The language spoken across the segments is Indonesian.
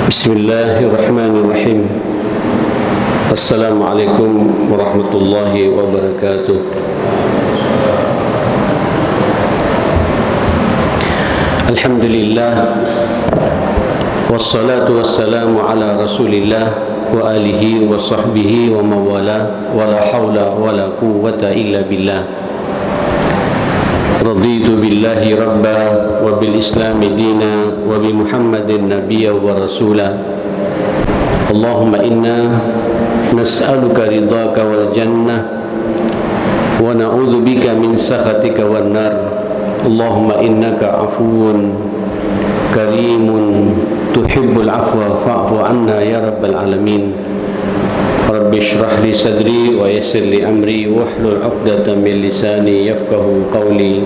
Bismillahirrahmanirrahim. Assalamualaikum warahmatullahi wabarakatuh. Alhamdulillah, wassalatu wassalamu ala rasulillah wa alihi wa sahbihi wa mawala, wa la hawla wa la quwwata illa billah. Raditu billahi rabba wa bil islami dina wa bi muhammadin nabiyya wa rasula. Allahumma inna nas'aluka ridhaka wal jannah wa na'udzu bika min sakhatika wan nar. Allahumma innaka afuwun karimun tuhibbul afwa fa'fu anna ya rabbal alamin. Rabbi shrah li sadri wa yassir li amri wahlul 'uqdatam min lisani yafqahu qawli.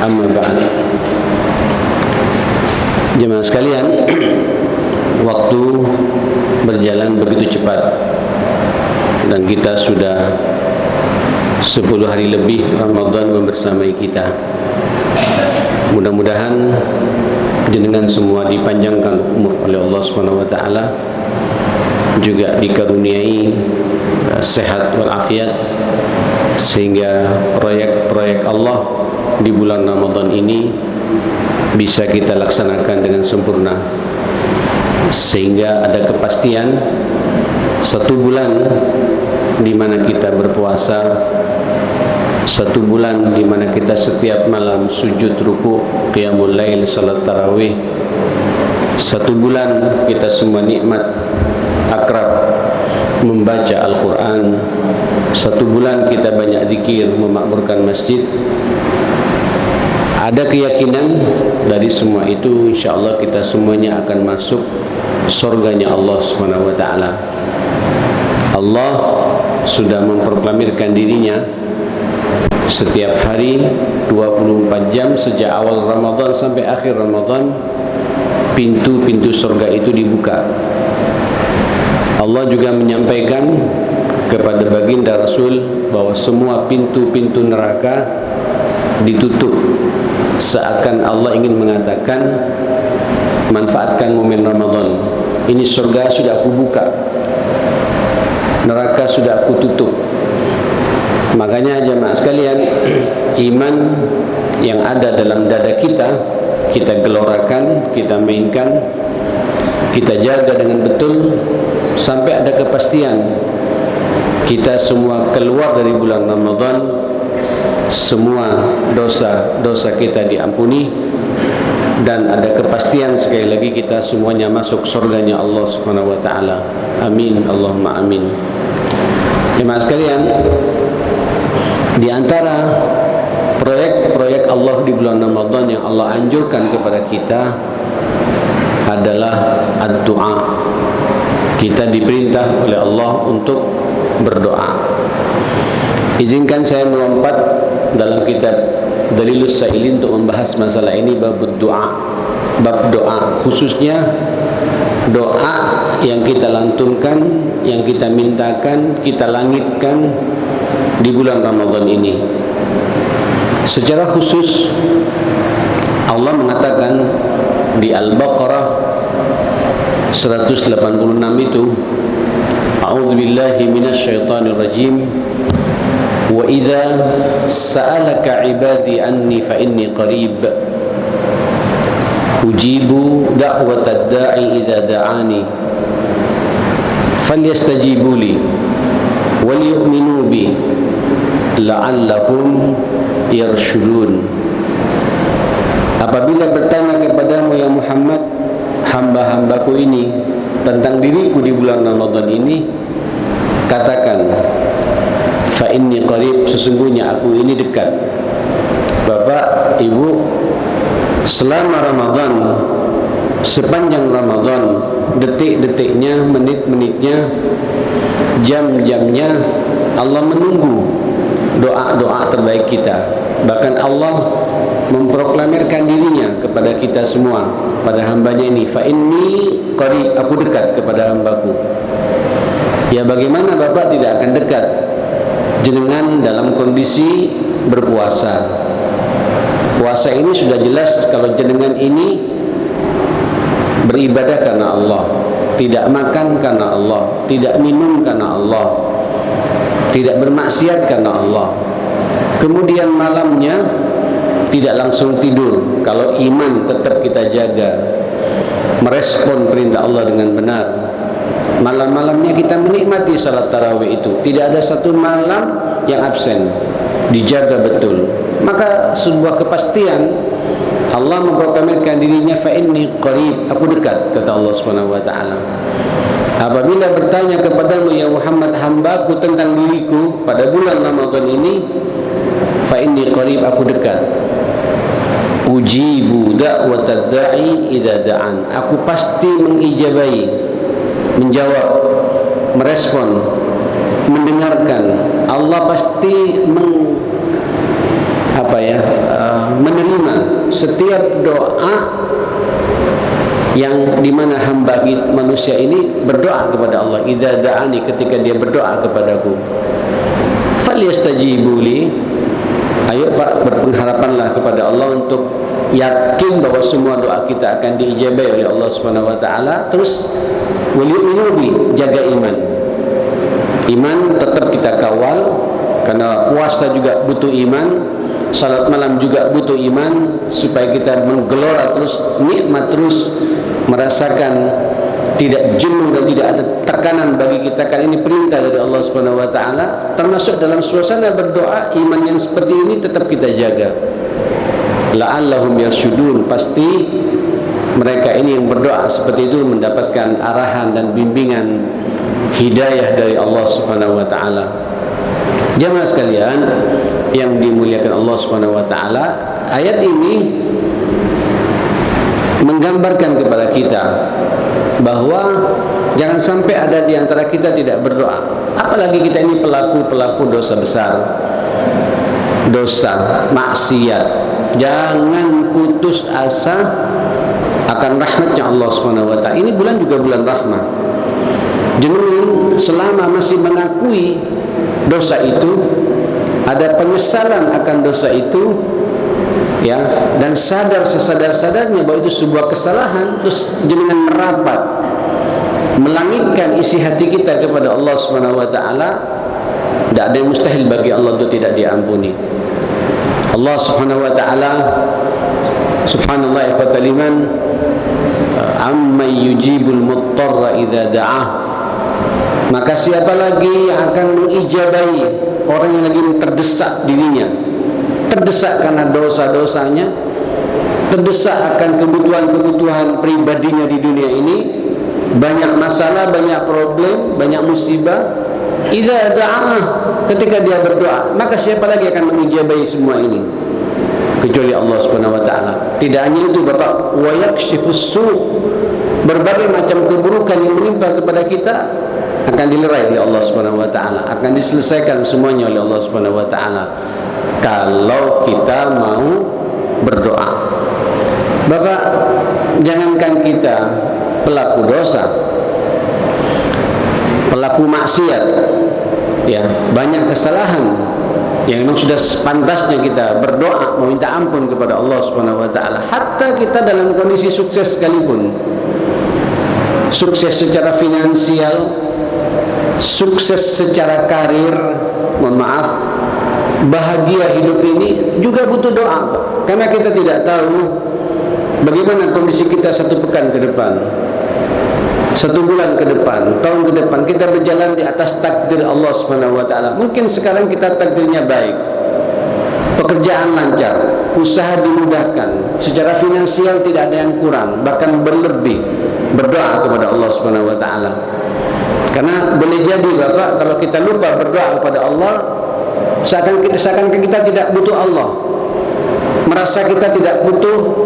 Amma ba'd. Jemaah sekalian, waktu berjalan begitu cepat dan kita sudah 10 hari lebih Ramadan membersamai kita. Mudah-mudahan jenengan semua dipanjangkan umur oleh Allah Subhanahu wa taala, juga dikaruniai sehat walafiat, sehingga proyek-proyek Allah di bulan Ramadan ini bisa kita laksanakan dengan sempurna, sehingga ada kepastian 1 bulan di mana kita berpuasa, 1 bulan di mana kita setiap malam sujud ruku, qiyamul lail, salat tarawih, 1 bulan kita semua nikmat akrab membaca Al-Quran, 1 bulan kita banyak zikir, memakmurkan masjid. Ada keyakinan dari semua itu, insyaallah kita semuanya akan masuk surganya Allah Subhanahu wa taala. Allah sudah memproklamirkan dirinya setiap hari 24 jam sejak awal Ramadan sampai akhir Ramadan, pintu-pintu surga itu dibuka. Allah juga menyampaikan kepada baginda Rasul bahwa semua pintu-pintu neraka ditutup, seakan Allah ingin mengatakan, manfaatkan momen Ramadan ini, surga sudah aku buka, neraka sudah aku tutup. Makanya jemaah sekalian, iman yang ada dalam dada kita, kita gelorakan, kita mainkan, kita jaga dengan betul sampai ada kepastian kita semua keluar dari bulan Ramadan, semua dosa-dosa kita diampuni, dan ada kepastian sekali lagi kita semuanya masuk surganya Allah Subhanahu wa taala. Amin, Allahumma amin. Jemaah sekalian, di antara proyek-proyek Allah di bulan Ramadan yang Allah anjurkan kepada kita adalah ad-du'a. Kita diperintah oleh Allah untuk berdoa. Izinkan saya melompat dalam kitab Dalilus Sa'ilin untuk membahas masalah ini, bab doa, bab doa, khususnya doa yang kita lantunkan, yang kita mintakan, kita langitkan di bulan Ramadan ini. Secara khusus Allah mengatakan di Al-Baqarah 186 itu, A'udzubillahi minasyaitonir rajim, wa idza sa'alaka 'ibadi anni fa inni qarib ujibu da'watad da'i idza da'ani falyastajibu li wal yu'minu bi la'allahum yarshudun. Apabila bertanya kepadamu ya Muhammad, hamba-hambaku ini tentang diriku di bulan Ramadan ini, katakan, fa inni qarib, sesungguhnya aku ini dekat. Bapak, Ibu, selama Ramadan, sepanjang Ramadan, detik-detiknya, menit-menitnya, jam-jamnya, Allah menunggu doa-doa terbaik kita. Bahkan Allah memproklamirkan dirinya kepada kita semua, pada hambanya ini, fa inni qarib, aku dekat kepada hambaku. Ya bagaimana Bapak tidak akan dekat jenengan dalam kondisi berpuasa? Puasa ini sudah jelas kalau jenengan ini beribadah karena Allah, tidak makan karena Allah, tidak minum karena Allah, tidak bermaksiat karena Allah. Kemudian malamnya tidak langsung tidur. Kalau iman tetap kita jaga, merespon perintah Allah dengan benar. Malam-malamnya kita menikmati salat tarawih itu, tidak ada satu malam yang absen, dijaga betul. Maka sebuah kepastian, Allah memproklamirkan dirinya, fa inni qarib, aku dekat, kata Allah Subhanahu wa taala. Apabila bertanya kepadamu ya Muhammad, hambaku tentang diriku pada bulan Ramadan ini, fa inni qarib, aku dekat. Ujibu da'watad da'i idza da'an, aku pasti mengijabahi, menjawab, merespon, mendengarkan. Allah pasti menerima setiap doa yang dimana hamba manusia ini berdoa kepada Allah. Idza da'ani, ketika dia berdoa kepadaku, falyastajibu li, ayo Pak, berpengharapanlah kepada Allah untuk yakin bahwa semua doa kita akan diijabahi oleh Allah Subhanahu wa taala. Terus waliyu'minu bi, jaga iman. Iman tetap kita kawal, karena puasa juga butuh iman, salat malam juga butuh iman, supaya kita menggelora terus, nikmat terus, merasakan tidak jenuh dan tidak ada tekanan bagi kita. Kan ini perintah dari Allah Subhanahu wa taala. Termasuk dalam suasana berdoa, iman yang seperti ini tetap kita jaga. La'allahum yarsyudun, pasti mereka ini yang berdoa seperti itu mendapatkan arahan dan bimbingan hidayah dari Allah Subhanahu wa taala. Jamaah sekalian yang dimuliakan Allah Subhanahu wa taala, ayat ini menggambarkan kepada kita bahwa jangan sampai ada di antara kita tidak berdoa. Apalagi kita ini pelaku dosa besar, dosa maksiat. Jangan putus asa akan rahmatnya Allah Subhanahu wa taala. Ini bulan juga bulan rahmat. Jangan selama masih mengakui dosa itu, ada penyesalan akan dosa itu, ya, dan sadar sesadar-sadarnya bahwa itu sebuah kesalahan, terus jenengan merapat melangitkan isi hati kita kepada Allah Subhanahu wa taala, tidak ada yang mustahil bagi Allah untuk tidak diampuni. Allah Subhanahu wa taala, subhanallah ikhwatal iman, amma yujibul muttarra idza da'ah, maka siapa lagi yang akan mengijabahi orang yang lagi terdesak dirinya, terdesak karena dosa-dosanya, terdesak akan kebutuhan-kebutuhan pribadinya di dunia ini, banyak masalah, banyak problem, banyak musibah. Idza da'ah, ketika dia berdoa, maka siapa lagi akan mengijabahi semua ini kecuali Allah Subhanahu wa taala. Tidak hanya itu Bapak, wa yakshifus su', berbagai macam keburukan yang menimpa kepada kita akan dilerai oleh Allah Subhanahu wa taala, akan diselesaikan semuanya oleh Allah Subhanahu wa taala kalau kita mau berdoa. Bapak, jangankan kita pelaku dosa, pelaku maksiat, ya, banyak kesalahan yang memang sudah sepantasnya kita berdoa meminta ampun kepada Allah Subhanahu wa taala. Hatta kita dalam kondisi sukses sekalipun, sukses secara finansial, sukses secara karir, mohon maaf, bahagia hidup ini juga butuh doa, karena kita tidak tahu bagaimana kondisi kita satu pekan ke depan, satu bulan ke depan, tahun ke depan. Kita berjalan di atas takdir Allah Subhanahu wa taala. Mungkin sekarang kita takdirnya baik, pekerjaan lancar, usaha dimudahkan, secara finansial tidak ada yang kurang, bahkan berlebih. Berdoa kepada Allah Subhanahu wa taala. Karena boleh jadi Bapak, kalau kita lupa berdoa kepada Allah, seakan kita tidak butuh Allah, merasa kita tidak butuh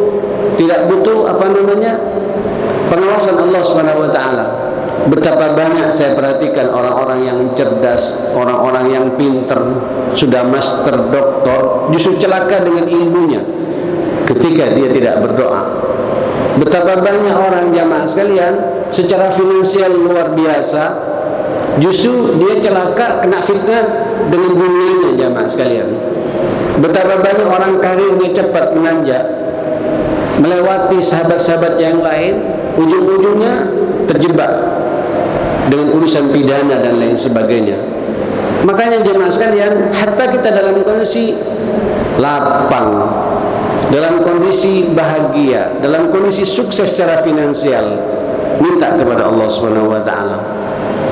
pengawasan Allah Subhanahu wa taala. Betapa banyak saya perhatikan orang-orang yang cerdas, orang-orang yang pinter, sudah master, doktor, justru celaka dengan ilmunya ketika dia tidak berdoa. Betapa banyak orang jamaah sekalian secara finansial luar biasa, justru dia celaka, kena fitnah dengan dunianya jamaah sekalian. Betapa banyak orang karirnya cepat menanjak, melewati sahabat-sahabat yang lain, ujung-ujungnya terjebak dengan urusan pidana dan lain sebagainya. Makanya jemaah sekalian, hatta kita dalam kondisi lapang, dalam kondisi bahagia, dalam kondisi sukses secara finansial, minta kepada Allah Subhanahu wa taala.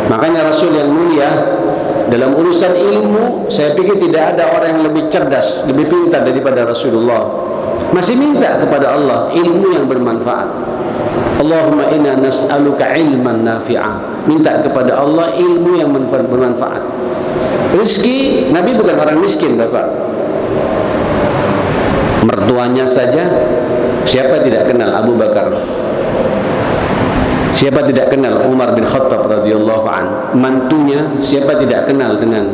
Makanya Rasul yang mulia dalam urusan ilmu, saya pikir tidak ada orang yang lebih cerdas, lebih pintar daripada Rasulullah. Masih minta kepada Allah ilmu yang bermanfaat. Allahumma inna nas'aluka ilman nafi'ah. Minta kepada Allah ilmu yang bermanfaat. Rezeki, Nabi bukan orang miskin, Bapak. Mertuanya saja, siapa tidak kenal Abu Bakar? Siapa tidak kenal Umar bin Khattab radhiyallahu an? Mantunya, siapa tidak kenal dengan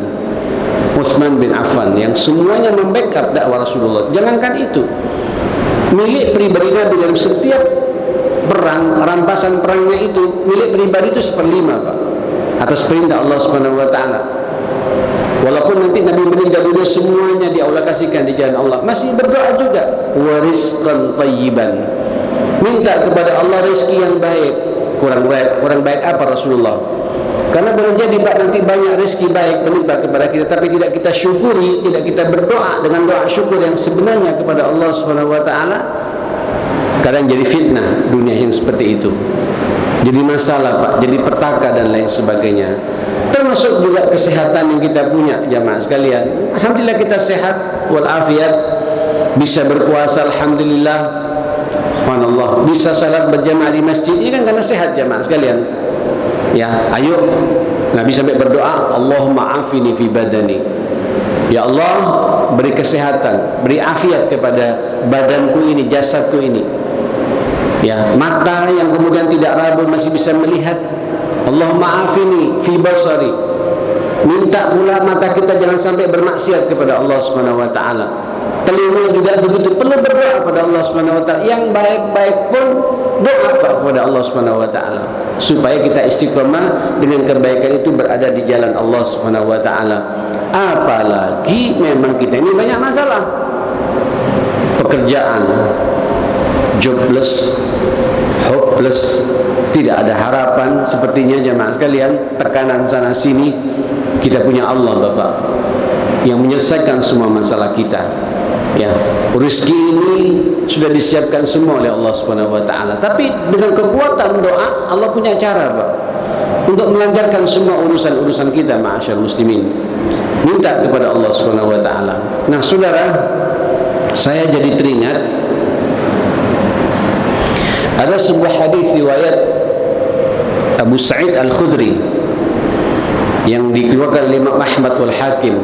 Utsman bin Affan yang semuanya membackup dakwah Rasulullah. Jangankan itu, milik pribadi Nabi dalam setiap perang, rampasan perangnya itu, milik pribadi itu 1/5, Pak, atas perintah Allah Subhanahu wa taala. Walaupun nanti Nabi meninggal dunia, semuanya dialokasikan di jalan Allah, masih berdoa juga, warizqan thayyiban. Minta kepada Allah rezeki yang baik. Kurang baik apa Rasulullah? Karena boleh jadi Pak, nanti banyak rezeki baik menimpa kepada kita, tapi tidak kita syukuri, tidak kita berdoa dengan doa syukur yang sebenarnya kepada Allah Subhanahu wa taala. Kadang jadi fitnah dunia yang seperti itu. Jadi masalah, Pak, jadi petaka dan lain sebagainya. Termasuk juga kesehatan yang kita punya, jamaah sekalian. Alhamdulillah kita sehat walafiat, bisa berpuasa, alhamdulillah. Subhanallah, bisa salat berjamaah di masjid, ini kan karena sehat, jamaah sekalian. Ya, ayo Nabi sampai berdoa, Allahumma afini fi badani. Ya Allah, beri kesehatan, beri afiat kepada badanku ini, jasadku ini. Ya, mata yang kemudian tidak ragu masih bisa melihat, Allahumma afini fi basari. Minta pula mata kita jangan sampai bermaksiat kepada Allah Subhanahu wa taala. Telinga juga begitu, perlu berdoa kepada Allah Subhanahu wa taala. Yang baik-baik pun doa kepada Allah Subhanahu wa taala supaya kita istiqomah dengan kebaikan itu berada di jalan Allah Subhanahu wa taala. Apalagi memang kita ini banyak masalah. Pekerjaan, jobless, hopeless, tidak ada harapan sepertinya, jemaah sekalian. Tekanan sana sini. Kita punya Allah, Bapak, yang menyelesaikan semua masalah kita. Ya, rezeki ini sudah disiapkan semua oleh Allah Subhanahu wa taala. Tapi dengan kekuatan doa, Allah punya cara, Pak, untuk melancarkan semua urusan-urusan kita, ma'asyar muslimin. Minta kepada Allah Subhanahu wa taala. Nah, Saudara, saya jadi teringat ada sebuah hadis riwayat Abu Sa'id Al-Khudri yang dikeluarkan oleh Imam Ahmad wal Hakim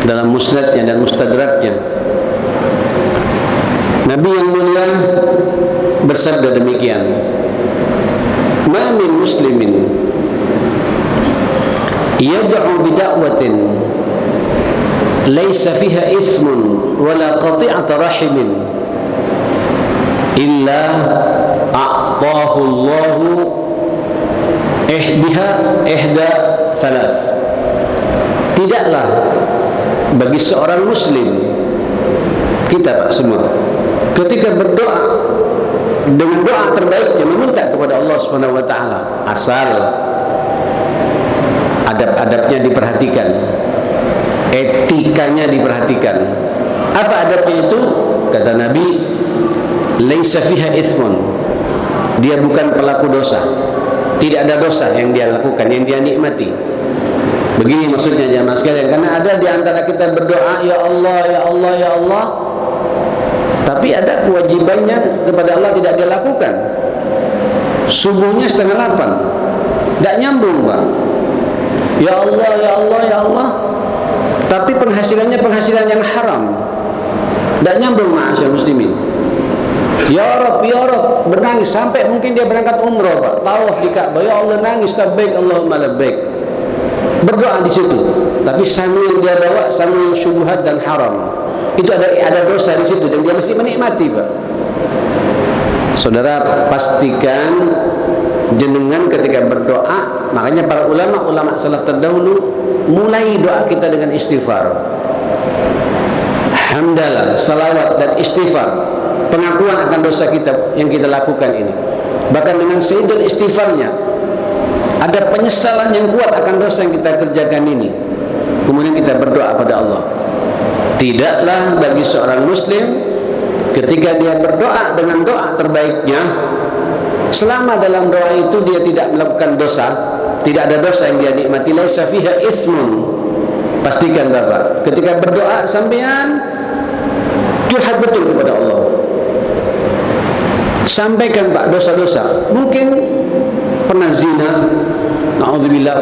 dalam musnadnya dan mustadraknya. Nabi yang mulia bersabda demikian, ma min muslimin yad'u bida'watin laysa fiha ithmun wala qati'ata rahimin illa a'tahu Allahu ihda thalath. Tidaklah bagi seorang muslim, kita, Pak, semua, ketika berdoa dengan doa terbaiknya meminta kepada Allah Subhanahu wa taala, asal adab-adabnya diperhatikan, etikanya diperhatikan. Apa adabnya itu? Kata Nabi, laisa fiha ithmun. Dia bukan pelaku dosa. Tidak ada dosa yang dia lakukan, yang dia nikmati. Begini maksudnya, jamaah sekalian. Karena ada di antara kita berdoa, ya Allah, ya Allah, ya Allah, tapi ada kewajibannya kepada Allah tidak dia lakukan. Subuhnya 7:30, tidak nyambung, Pak. Ya Allah, ya Allah, ya Allah, tapi penghasilannya penghasilan yang haram, tidak nyambung, ma'asyar muslimin. Ya Rabb, ya Rabb, bernangis sampai mungkin dia berangkat umrah, Pak, tawaf di Ka'bah, ya Allah, nangis, labbaik Allahumma labbaik, berdoa di situ, tapi sama yang dia bawa sama yang syubhat dan haram, itu ada dosa di situ dan dia mesti menikmati, Pak. Saudara, pastikan jenengan ketika berdoa, makanya para ulama salaf terdahulu mulai doa kita dengan istighfar, hamdalah, salawat dan istighfar. pengakuan akan dosa kita yang kita lakukan ini. Bahkan dengan sayyidul istighfarnya ada penyesalan yang kuat akan dosa yang kita kerjakan ini. Kemudian kita berdoa pada Allah. Tidaklah bagi seorang muslim ketika dia berdoa dengan doa terbaiknya, selama dalam doa itu dia tidak melakukan dosa, tidak ada dosa yang dia nikmati, laisa fiha itsmun. Pastikan Bapak, ketika berdoa sampean curhat betul kepada Allah. Sampaikan Pak dosa-dosa. Mungkin pernah zina, na'udzubillah,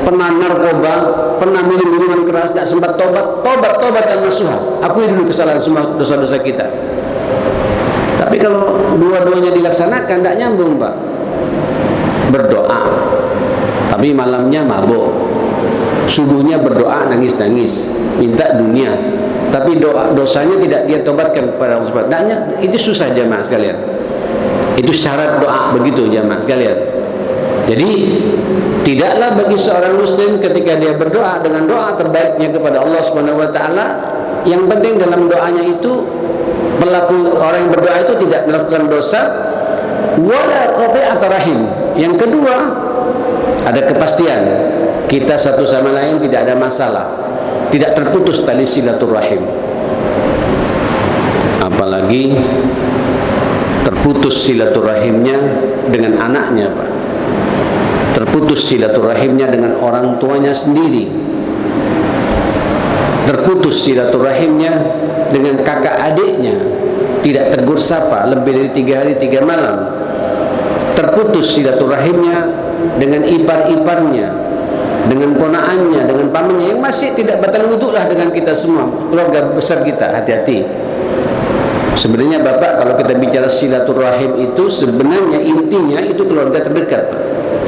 pernah narkoba, pernah minum minuman keras, tidak sempat tobat dan nasuha. Akui dulu kesalahan semua dosa-dosa kita. Tapi kalau dua-duanya dilaksanakan tidak nyambung Pak. Berdoa tapi malamnya mabuk, subuhnya berdoa nangis-nangis minta dunia, tapi dosanya tidak dia tobatkan kepada Allah Subhanahu wa ta'ala. Itu susah jamaah sekalian. Itu syarat doa begitu jamaah sekalian. Jadi tidaklah bagi seorang muslim ketika dia berdoa dengan doa terbaiknya kepada Allah Subhanahu wa ta'ala, yang penting dalam doanya itu pelaku orang yang berdoa itu tidak melakukan dosa, wala qati'at rahim. Yang kedua, ada kepastian kita satu sama lain tidak ada masalah, tidak terputus tali silaturahim. Apalagi terputus silaturahimnya dengan anaknya Pak, terputus silaturahimnya dengan orang tuanya sendiri, terputus silaturahimnya dengan kakak adiknya, tidak tegur sapa lebih dari 3 hari 3 malam, terputus silaturahimnya dengan ipar-iparnya, dengan ponaannya, dengan pamannya yang masih tidak batal wudhu lah dengan kita semua, keluarga besar kita. Hati-hati. Sebenarnya Bapak, kalau kita bicara silaturahim itu sebenarnya intinya itu keluarga terdekat Pak.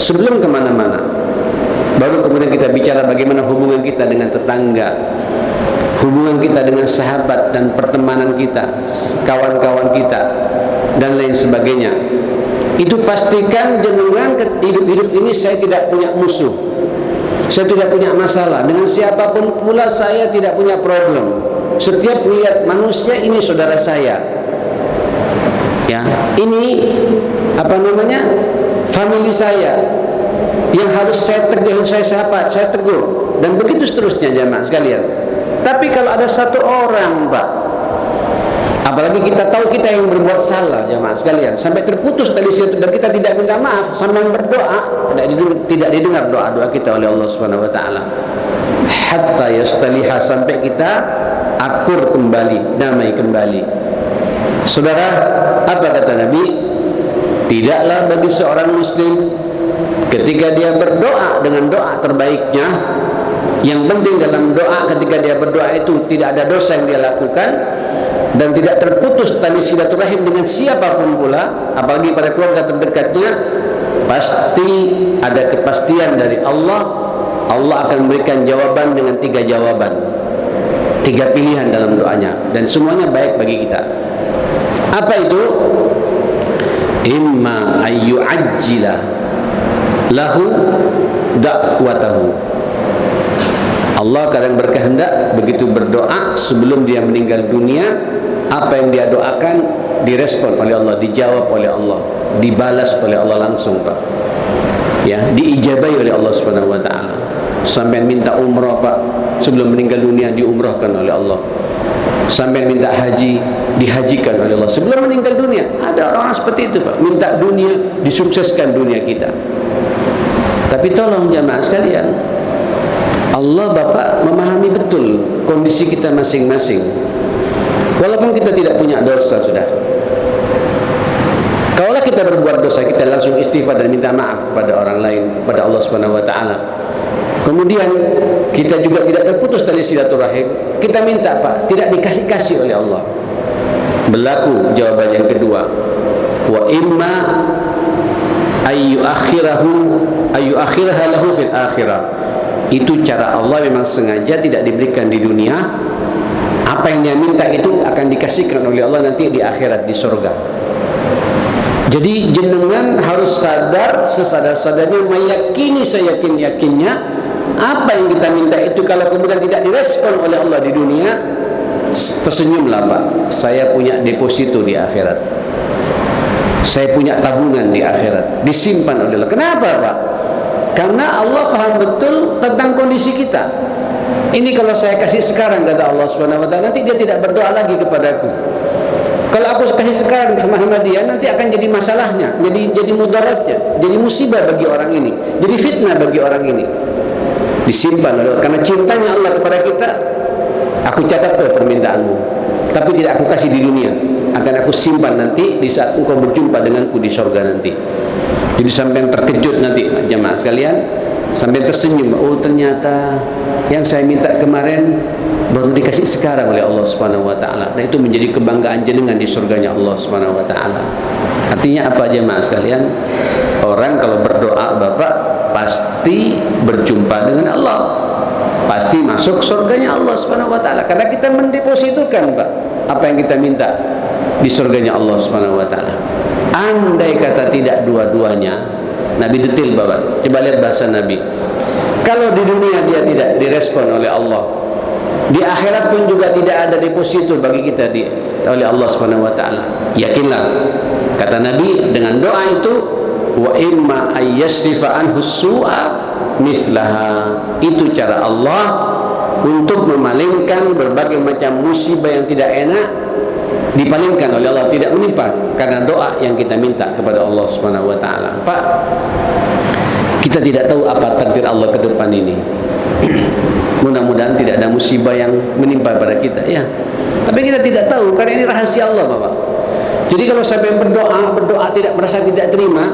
Sebelum kemana-mana, baru kemudian kita bicara bagaimana hubungan kita dengan tetangga, hubungan kita dengan sahabat dan pertemanan kita, kawan-kawan kita dan lain sebagainya. Itu pastikan jenengan hidup ini saya tidak punya musuh, saya tidak punya masalah dengan siapapun pula, saya tidak punya problem. Setiap lihat manusia ini saudara saya, ya, ini apa namanya, family saya yang harus saya tegur, saya sapa, saya tegur, dan begitu seterusnya jamaah sekalian. Tapi kalau ada satu orang Pak, apalagi kita tahu kita yang berbuat salah jamaah sekalian, sampai terputus tali silaturahim dan kita tidak minta maaf sampai berdoa, tidak didengar doa-doa kita oleh Allah Subhanahu wa ta'ala. Hatta yastaliha, sampai kita akur kembali, damai kembali. Saudara, apa kata Nabi? Tidaklah bagi seorang muslim ketika dia berdoa dengan doa terbaiknya, yang penting dalam doa ketika dia berdoa itu tidak ada dosa yang dia lakukan dan tidak terputus tali silaturahim dengan siapapun pula, apalagi pada keluarga terdekatnya, pasti ada kepastian dari Allah. Allah akan memberikan jawaban dengan 3 jawaban, 3 pilihan dalam doanya, dan semuanya baik bagi kita. Apa itu? Imma ayyu'ajjila lahu da'watahu. Allah kadang berkehendak begitu berdoa sebelum dia meninggal dunia, apa yang dia doakan direspon oleh Allah, dijawab oleh Allah, dibalas oleh Allah langsung Pak, ya, diijabai oleh Allah Subhanahu wa ta'ala. Sampai minta umrah Pak, sebelum meninggal dunia diumrahkan oleh Allah. Sampai minta haji, dihajikan oleh Allah sebelum meninggal dunia. Ada orang seperti itu Pak, minta dunia, disukseskan dunia kita. Tapi tolong jamaah sekalian, Allah Bapak memahami betul kondisi kita masing-masing. Walaupun kita tidak punya dosa sudah, kalaulah kita berbuat dosa, kita langsung istighfar dan minta maaf kepada orang lain, kepada Allah Subhanahu wa ta'ala. Kemudian kita juga tidak terputus tali silaturahim, kita minta Pak, tidak dikasih-kasih oleh Allah. Berlaku jawaban yang kedua, wa imma ayyuakhiraha lahu fil akhirah. Itu cara Allah, memang sengaja tidak diberikan di dunia. Apa yang dia minta itu akan dikasihkan oleh Allah nanti di akhirat, di surga. Jadi jenengan harus sadar, sesadar-sadarnya meyakini, seyakin-yakinnya apa yang kita minta itu kalau kemudian tidak direspon oleh Allah di dunia, tersenyumlah Pak, saya punya deposito di akhirat, saya punya tabungan di akhirat, disimpan oleh Allah. Kenapa Pak? Karena Allah paham betul tentang kondisi kita. Ini kalau saya kasih sekarang, kata Allah Subhanahu wa taala, nanti dia tidak berdoa lagi kepadaku. Kalau aku kasih sekarang sama dia, nanti akan jadi masalahnya, jadi mudaratnya, jadi musibah bagi orang ini, jadi fitnah bagi orang ini. Disimpan oleh Allah. Karena cintanya Allah kepada kita, aku catat permintaanmu, tapi tidak aku kasih di dunia, akan aku simpan nanti di saat engkau berjumpa denganku di surga nanti. Jadi sampai terkejut nanti jemaah sekalian, sampai tersenyum, oh ternyata yang saya minta kemarin baru dikasih sekarang oleh Allah Subhanahu wa taala. Dan itu menjadi kebanggaan jenengan di surganya Allah Subhanahu wa taala. Artinya apa jemaah sekalian? Orang kalau berdoa Bapak pasti berjumpa dengan Allah, pasti masuk surganya Allah Subhanahu wa taala, karena kita mendepositokan Pak apa yang kita minta di surganya Allah Subhanahu wa taala. Andai kata tidak dua-duanya, Nabi detail Bapak, coba lihat bahasa Nabi. Kalau di dunia dia tidak direspon oleh Allah, di akhirat pun juga tidak ada deposito bagi kita oleh Allah Subhanahu wa taala. Yakinlah, kata Nabi, dengan doa itu, wa imma ayyasrifa anhu su'a mithlaha. Itu cara Allah untuk memalingkan berbagai macam musibah yang tidak enak, dipalingkan oleh Allah, tidak menimpa karena doa yang kita minta kepada Allah Subhanahu wa taala. Pak, kita tidak tahu apa takdir Allah ke depan ini. Mudah-mudahan tidak ada musibah yang menimpa pada kita, ya. Tapi kita tidak tahu karena ini rahasia Allah, Bapak. Jadi kalau sampai berdoa tidak merasa tidak terima,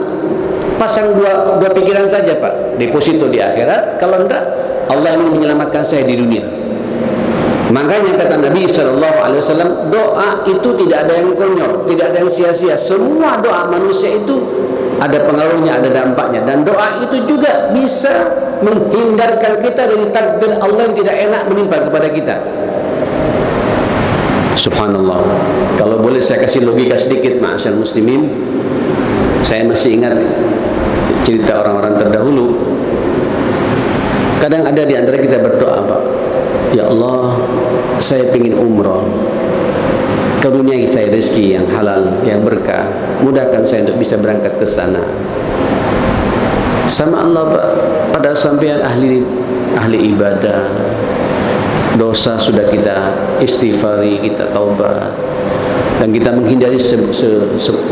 pasang dua pikiran saja Pak, deposito di akhirat. Kalau enggak, Allah ingin menyelamatkan saya di dunia. Makanya kata Nabi SAW, doa itu tidak ada yang konyol, tidak ada yang sia-sia. Semua doa manusia itu ada pengaruhnya, ada dampaknya. Dan doa itu juga bisa menghindarkan kita dari takdir Allah yang tidak enak menimpa kepada kita. Subhanallah. Kalau boleh saya kasih logika sedikit, ma'asyar muslimin. Saya masih ingat cerita orang-orang terdahulu. Kadang ada di antara kita berdoa, Pak, ya Allah, saya ingin umrah, karuniai saya rezeki yang halal, yang berkah, mudahkan saya untuk bisa berangkat ke sana. Sama Allah Pak, pada sampean ahli ibadah, dosa sudah kita istighfari, kita taubat, dan kita menghindari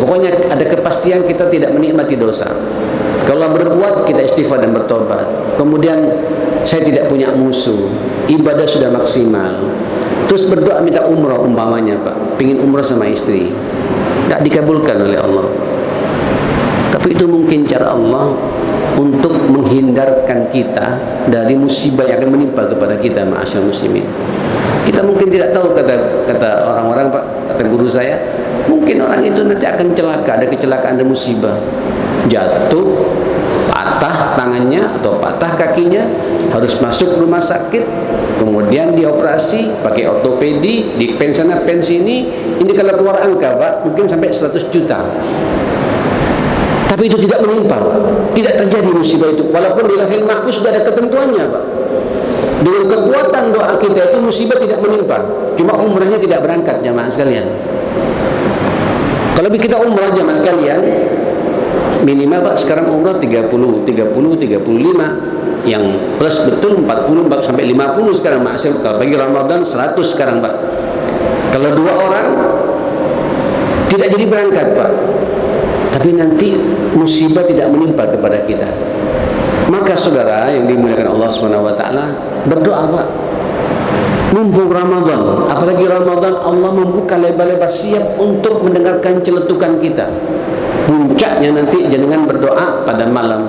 pokoknya ada kepastian kita tidak menikmati dosa. Kalau berbuat kita istighfar dan bertobat. Kemudian saya tidak punya musuh, ibadah sudah maksimal, terus berdoa minta umrah umpamanya Pak, pingin umrah sama istri, tidak dikabulkan oleh Allah. Tapi itu mungkin cara Allah untuk menghindarkan kita dari musibah yang akan menimpa kepada kita, ma'asyar muslimin. Kita mungkin tidak tahu, kata orang-orang Pak, kata guru saya, mungkin orang itu nanti akan celaka, ada kecelakaan, ada musibah, jatuh, patah tangannya atau patah kakinya, harus masuk rumah sakit, kemudian dioperasi pakai ortopedi, di pen sana pen sini. Ini kalau keluar angka Pak, mungkin sampai 100 juta. Tapi itu tidak menimpa, tidak terjadi musibah itu, walaupun di Lauhul Mahfuz sudah ada ketentuannya Pak. Dengan kekuatan doa kita itu musibah tidak menimpa, cuma umrahnya tidak berangkat jamaah sekalian. Kalau kita umrah jamaah sekalian, minimal Pak sekarang umrah 30, 35, yang plus betul 40 sampai 50 sekarang Pak. Kalau bagi Ramadan 100 sekarang Pak. Kalau 2 orang tidak jadi berangkat Pak, tapi nanti musibah tidak menimpa kepada kita. Maka saudara yang dimuliakan Allah Subhanahu wa taala, berdoa Pak. Mumpung Ramadan, apalagi Ramadan, Allah membuka lebar-lebar siap untuk mendengarkan celetukan kita. Puncaknya nanti jenengan berdoa pada malam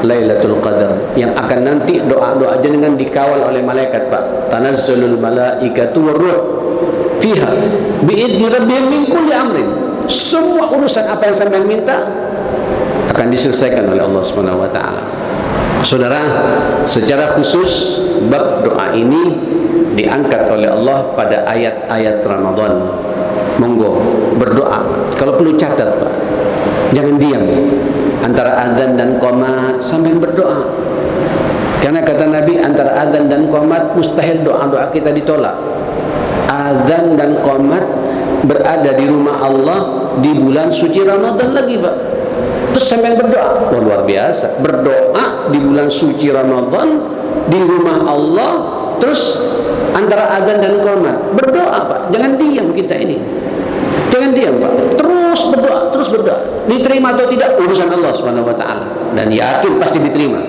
Lailatul Qadar, yang akan nanti doa-doa jenengan dikawal oleh malaikat Pak. Tanazzalul malaikatu waruh fiha biidzni rabbihim min kulli amrin. Semua urusan apa yang sampai minta akan diselesaikan oleh Allah Subhanahu wa taala. Saudara, secara khusus bab doa ini diangkat oleh Allah pada ayat-ayat Ramadan. Monggo berdoa. Kalau perlu catat Pak, jangan diam antara azan dan qomat sambil berdoa. Karena kata Nabi, antara azan dan qomat mustahil doa-doa kita ditolak. azan dan qomat berada di rumah Allah di bulan suci Ramadan lagi, Pak. Terus sampai berdoa, wah, luar biasa, berdoa di bulan suci Ramadan di rumah Allah, terus antara azan dan qomat berdoa, Pak. Jangan diam kita ini, jangan diam, Pak. Terus berdoa. Diterima atau tidak urusan Allah Subhanahu wa taala, dan yakin pasti diterima.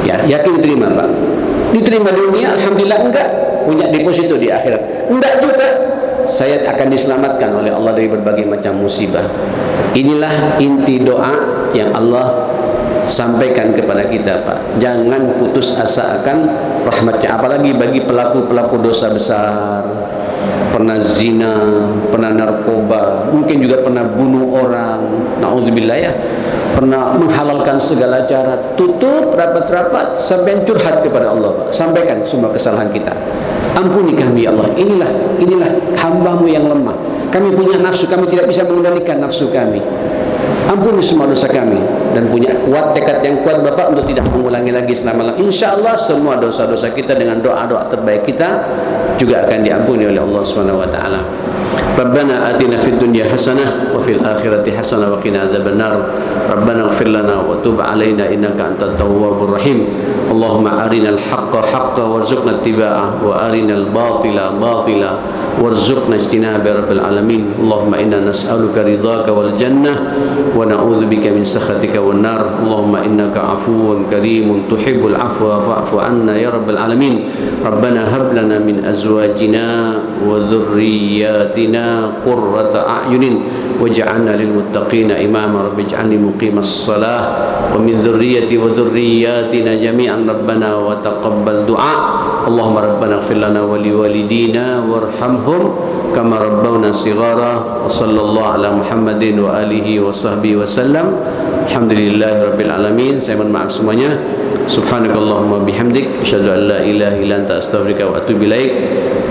Ya, yakin diterima, Pak. Diterima di dunia, alhamdulillah. Enggak, punya deposito di akhirat. Enggak juga, saya akan diselamatkan oleh Allah dari berbagai macam musibah. Inilah inti doa yang Allah sampaikan kepada kita, Pak. Jangan putus asa akan rahmatnya, apalagi bagi pelaku-pelaku dosa besar, pernah zina, pernah narkoba, mungkin juga pernah bunuh orang, na'udzubillah ya, pernah menghalalkan segala cara. Tutup rapat-rapat sampai curhat kepada Allah, Pak. Sampaikan semua kesalahan kita. Ampuni kami ya Allah, inilah hamba-Mu yang lemah. Kami punya nafsu, kami tidak bisa mengendalikan nafsu kami. Ampuni semua dosa kami, dan punya tekad yang kuat Bapak untuk tidak mengulangi lagi selama-lamanya. InsyaAllah semua dosa-dosa kita dengan doa-doa terbaik kita juga akan diampuni oleh Allah Subhanahu wa taala. Rabbana atina fid dunya hasanah wa fil akhirati hasanah wa qina adzabannar. Rabbana ighfir lana wa tub 'alaina innaka antat tawwabur rahim. Allahumma arinal haqqa haqqan warzuqna ittiba'ah wa arinal batila batila warzuqna ijtinaba rabbil alamin. Allahumma inna nas'aluka ridhaka wal jannah wa na'udzubika min sakhatika wan nar. Allahumma innaka 'afuwun karimun tuhibbul 'afwa fa'fu 'anna ya rabbal alamin. Rabbana hab lana min azwajina wa dhurriyyatina qurrata a'yunin waj'alna lil muttaqina imama. Rabbi ij'alni muqimas shalah wa min dhurriyyati wa dhurriyyatina jami'an. Rabbana wa taqabbal du'a. Allahumma rabbana ighfir lana wa liwalidina warhamhum kama rabbawna shighara. Wa sallallahu ala Muhammadin wa alihi wa sahbihi wa sallam. Alhamdulillahi rabbil alamin. Saya mohon maaf semuanya. Subhanakallahumma bihamdik asyhadu an la ilaha illa anta astaghfiruka wa atubu ilaik.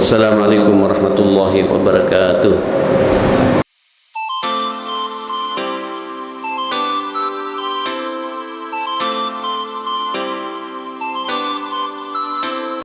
Assalamualaikum warahmatullahi wabarakatuh.